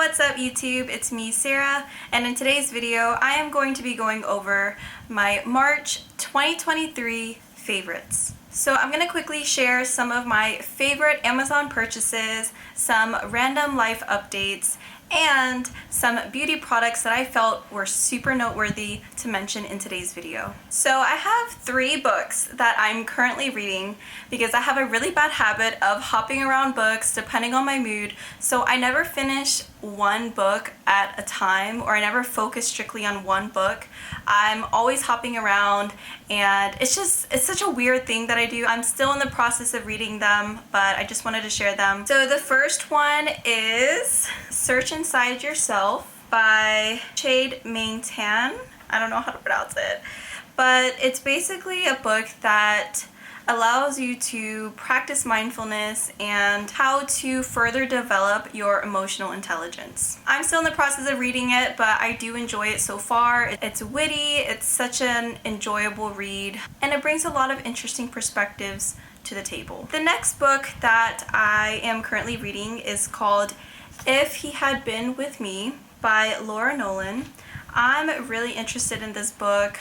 What's up YouTube? It's me, Sarah, and in today's video I am going to be going over my March 2023 favorites. So I'm going to quickly share some of my favorite Amazon purchases, some random life updates, and some beauty products that I felt were super noteworthy to mention in today's video. So I have 3 books that I'm currently reading because I have a really bad habit of hopping around books depending on my mood, so I never finish one book at a time, or I never focus strictly on one book. I'm always hopping around, and it's such a weird thing that I do. I'm still in the process of reading them, but I just wanted to share them. So the first one is Search Inside Yourself by Chade-Meng. I don't know how to pronounce it, but it's basically a book that allows you to practice mindfulness and how to further develop your emotional intelligence. I'm still in the process of reading it, but I do enjoy it so far. It's witty, it's such an enjoyable read, and it brings a lot of interesting perspectives to the table. The next book that I am currently reading is called If He Had Been With Me by Nowlin. I'm really interested in this book,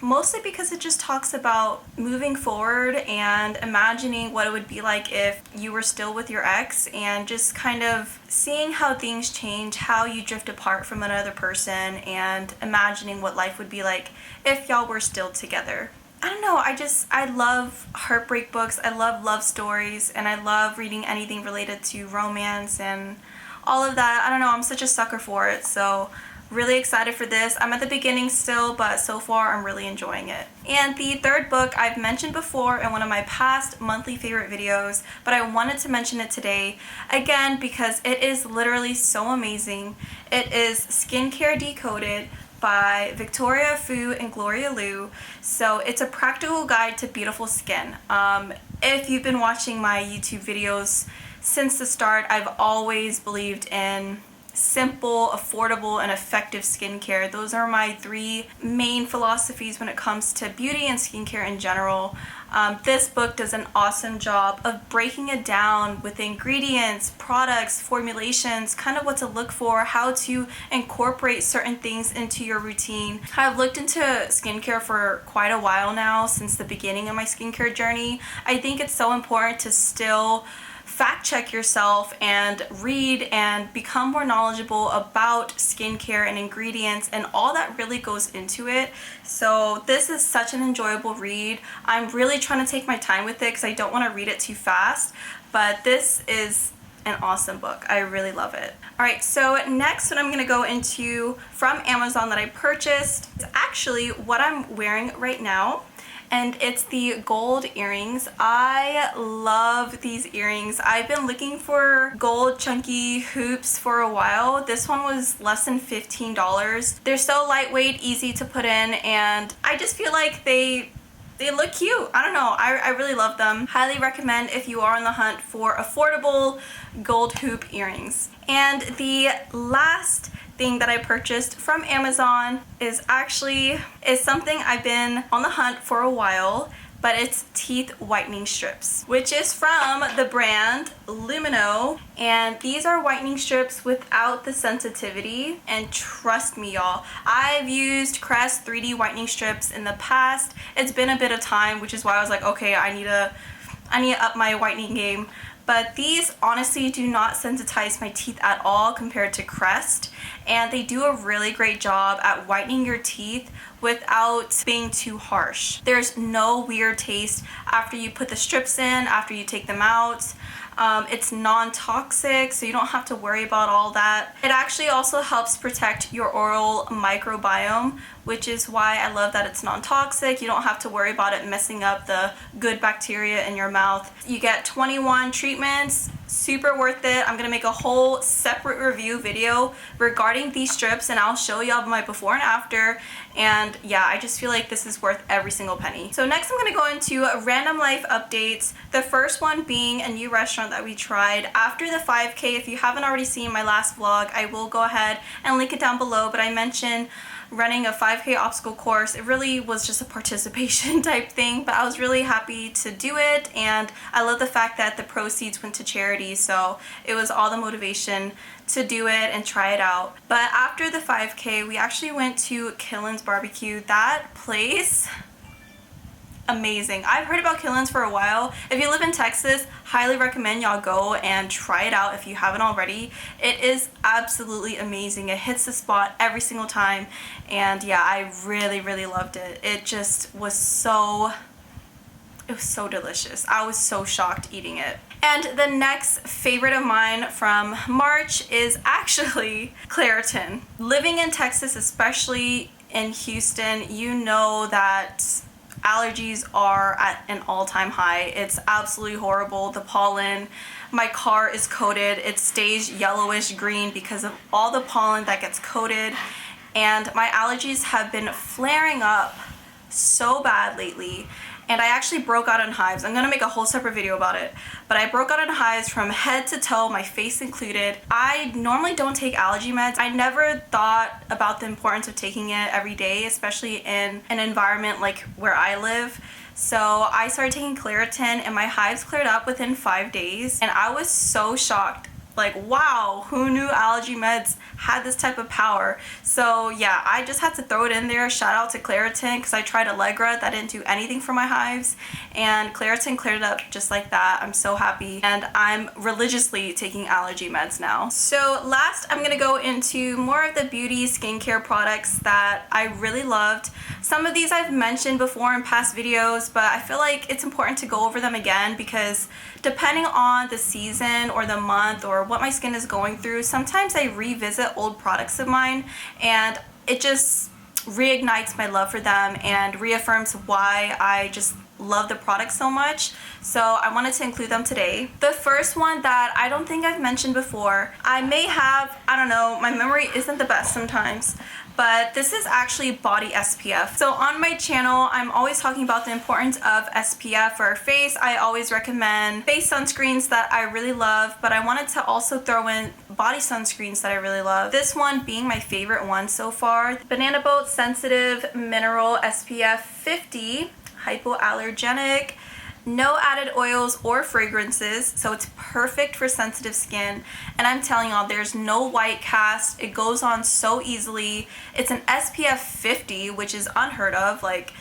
mostly because it just talks about moving forward and imagining what it would be like if you were still with your ex, and just kind of seeing how things change, how you drift apart from another person, and imagining what life would be like if y'all were still together. I don't know, I love heartbreak books, I love love stories, and I love reading anything related to romance and all of that. I don't know, I'm such a sucker for it, so really excited for this. I'm at the beginning still, but so far I'm really enjoying it. And the third book I've mentioned before in one of my past monthly favorite videos, but I wanted to mention it today again because it is literally so amazing. It is Skincare Decoded by Victoria Fu and Gloria Liu. So it's a practical guide to beautiful skin. If you've been watching my YouTube videos since the start, I've always believed in simple, affordable, and effective skincare. Those are my 3 main philosophies when it comes to beauty and skincare in general. This book does an awesome job of breaking it down with ingredients, products, formulations, kind of what to look for, how to incorporate certain things into your routine. I've looked into skincare for quite a while now, since the beginning of my skincare journey. I think it's so important to still fact check yourself and read and become more knowledgeable about skincare and ingredients and all that really goes into it. So this is such an enjoyable read. I'm really trying to take my time with it because I don't want to read it too fast, but this is an awesome book. I really love it. Alright, so next what I'm going to go into from Amazon that I purchased is actually what I'm wearing right now. And it's the gold earrings. I love these earrings. I've been looking for gold chunky hoops for a while. This one was less than $15. They're so lightweight, easy to put in, and I just feel like they look cute. I don't know. I really love them. Highly recommend if you are on the hunt for affordable gold hoop earrings. And the last thing that I purchased from Amazon is something I've been on the hunt for a while, but it's teeth whitening strips, which is from the brand Lumineux, and these are whitening strips without the sensitivity. And trust me, y'all, I've used Crest 3D whitening strips in the past. It's been a bit of time, which is why I was like, okay, I need to up my whitening game. But these honestly do not sensitize my teeth at all compared to Crest, and they do a really great job at whitening your teeth without being too harsh. There's no weird taste after you put the strips in, after you take them out. It's non-toxic, so you don't have to worry about all that. It actually also helps protect your oral microbiome, which is why I love that it's non-toxic. You don't have to worry about it messing up the good bacteria in your mouth. You get 21 treatments, super worth it. I'm gonna make a whole separate review video regarding these strips, and I'll show y'all my before and after. And yeah, I just feel like this is worth every single penny. So next I'm gonna go into random life updates. The first one being a new restaurant that we tried after the 5K. If you haven't already seen my last vlog, I will go ahead and link it down below, but I mentioned running a 5K obstacle course. It really was just a participation type thing, but I was really happy to do it, and I love the fact that the proceeds went to charity. popularity, so it was all the motivation to do it and try it out. But after the 5K, we actually went to Killens BBQ. That place, amazing. I've heard about Killens for a while. If you live in Texas, highly recommend y'all go and try it out if you haven't already. It is absolutely amazing. It hits the spot every single time, and yeah, I really loved it. It just was so delicious. I was so shocked eating it. And the next favorite of mine from March is actually Claritin. Living in Texas, especially in Houston, you know that allergies are at an all-time high. It's absolutely horrible. The pollen, my car is coated. It stays yellowish green because of all the pollen that gets coated. And my allergies have been flaring up so bad lately. And I actually broke out in hives. I'm gonna make a whole separate video about it. But I broke out in hives from head to toe, my face included. I normally don't take allergy meds. I never thought about the importance of taking it every day, especially in an environment like where I live. So I started taking Claritin and my hives cleared up within 5 days. And I was so shocked. Like, wow, who knew allergy meds had this type of power? So yeah, I just had to throw it in there. Shout out to Claritin, because I tried Allegra. That didn't do anything for my hives. And Claritin cleared it up just like that. I'm so happy. And I'm religiously taking allergy meds now. So last, I'm gonna go into more of the beauty skincare products that I really loved. Some of these I've mentioned before in past videos, but I feel like it's important to go over them again because depending on the season or the month or what my skin is going through, sometimes I revisit old products of mine and it just reignites my love for them and reaffirms why I just love the product so much. So I wanted to include them today. The first one that I don't think I've mentioned before, I may have, I don't know, my memory isn't the best sometimes, but this is actually body SPF. So on my channel, I'm always talking about the importance of SPF for our face. I always recommend face sunscreens that I really love, but I wanted to also throw in body sunscreens that I really love. This one being my favorite one so far, Banana Boat Sensitive Mineral SPF 50, hypoallergenic, no added oils or fragrances, so it's perfect for sensitive skin. And I'm telling y'all, there's no white cast. It goes on so easily. It's an SPF 50, which is unheard of. Like,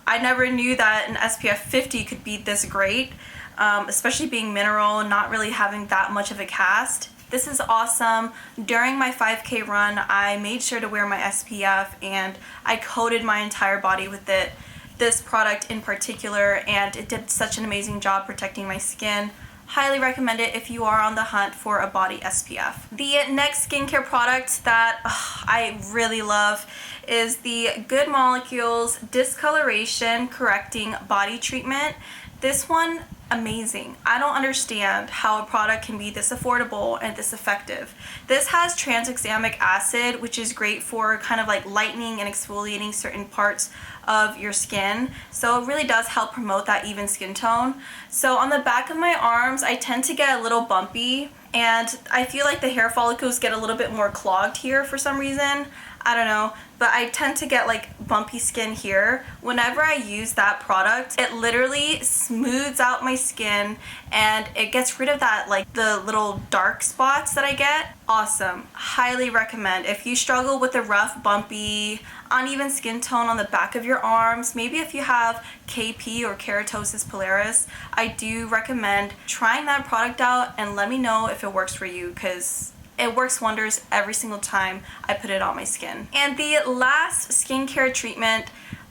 I never knew that an SPF 50 could be this great, especially being mineral and not really having that much of a cast. This is awesome. During my 5K run, I made sure to wear my SPF and I coated my entire body with it. This product in particular, and it did such an amazing job protecting my skin. Highly recommend it if you are on the hunt for a body SPF. The next skincare product that I really love is the Good Molecules Discoloration Correcting Body Treatment. This one, amazing. I don't understand how a product can be this affordable and this effective. This has tranexamic acid, which is great for kind of like lightening and exfoliating certain parts of your skin. So it really does help promote that even skin tone. So on the back of my arms, I tend to get a little bumpy and I feel like the hair follicles get a little bit more clogged here for some reason. I don't know, but I tend to get like bumpy skin here. Whenever I use that product, it literally smooths out my skin and it gets rid of that, like the little dark spots that I get. Awesome. Highly recommend. If you struggle with a rough, bumpy, uneven skin tone on the back of your arms, maybe if you have KP or keratosis pilaris, I do recommend trying that product out and let me know if it works for you, because it works wonders every single time I put it on my skin. And the last skincare treatment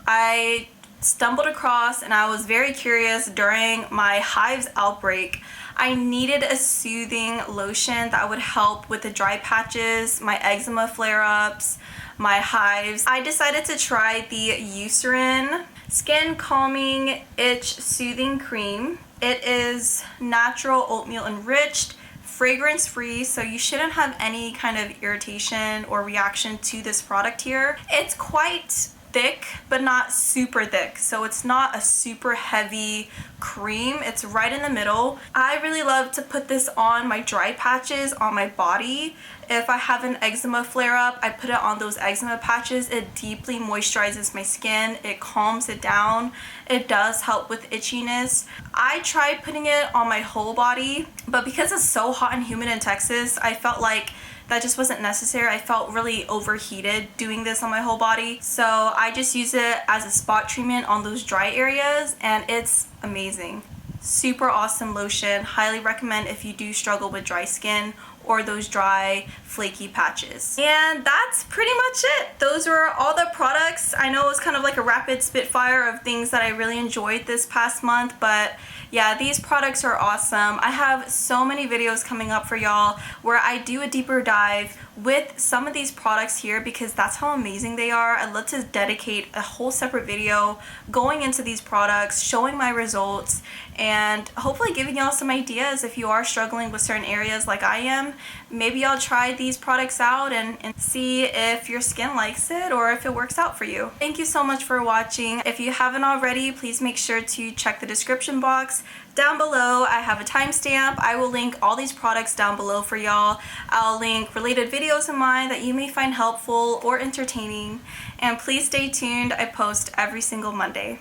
I stumbled across, and I was very curious during my hives outbreak. I needed a soothing lotion that would help with the dry patches, my eczema flare-ups, my hives. I decided to try the Eucerin Skin Calming Itch Soothing Cream. It is natural oatmeal enriched, fragrance free, so you shouldn't have any kind of irritation or reaction to this product here. It's quite thick but not super thick, so it's not a super heavy cream. It's right in the middle. I really love to put this on my dry patches on my body. If I have an eczema flare-up, I put it on those eczema patches. It deeply moisturizes my skin. It calms it down. It does help with itchiness. I tried putting it on my whole body, but because it's so hot and humid in Texas, I felt like that just wasn't necessary. I felt really overheated doing this on my whole body. So I just use it as a spot treatment on those dry areas, and it's amazing. Super awesome lotion. Highly recommend if you do struggle with dry skin or those dry flaky patches. And that's pretty much it. Those were all the products. I know it was kind of like a rapid spitfire of things that I really enjoyed this past month, but yeah, these products are awesome. I have so many videos coming up for y'all where I do a deeper dive with some of these products here because that's how amazing they are. I'd love to dedicate a whole separate video going into these products, showing my results, and hopefully giving y'all some ideas if you are struggling with certain areas like I am. Maybe I'll try these products out and see if your skin likes it or if it works out for you. Thank you so much for watching. If you haven't already, please make sure to check the description box down below. I have a timestamp. I will link all these products down below for y'all. I'll link related videos of mine that you may find helpful or entertaining. And please stay tuned. I post every single Monday.